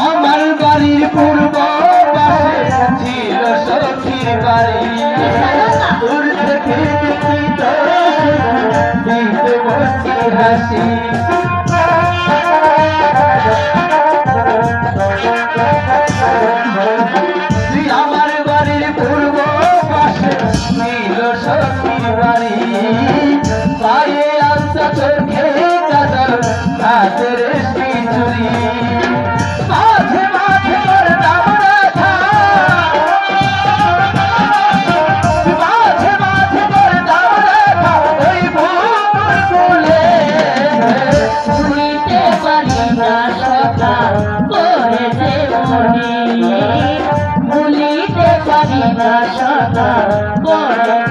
আমার বাড়ির পূর্ব পাশে ছিল সখীর বাড়ি, দূর থেকে দেখি তো দিতে বসি হাসি। আমার বাড়ির পূর্ব পাশে ছিল সখীর বাড়ি, পায়ে আনতা চোখে কাজল হাতের চুরি, মাঝে মাঝে করতাম রাধা, মাঝে মাঝে করতাম রাধা ওই ভুলে। ভুলিতে পারি না সখা করেছে মনে, ভুলিতে পারি না সখা করে